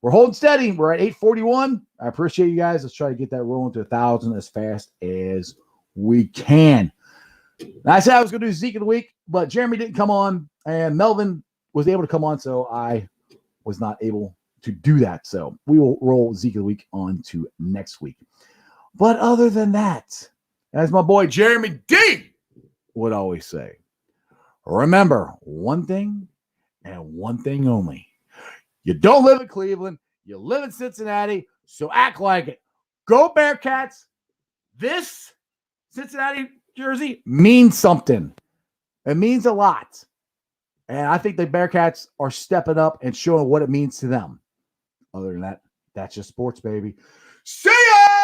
we're holding steady. We're at 841. I appreciate you guys. Let's try to get that rolling to 1,000 as fast as we can. And I said I was going to do Zeke of the Week, but Jeremy didn't come on, and Melvin was able to come on, so I was not able to do that. So we will roll Zeke of the Week on to next week. But other than that, as my boy Jeremy D would always say, remember one thing and one thing only. You don't live in Cleveland. You live in Cincinnati, so act like it. Go Bearcats. This Cincinnati jersey means something. It means a lot. And I think the Bearcats are stepping up and showing what it means to them. Other than that, that's just sports, baby. See ya!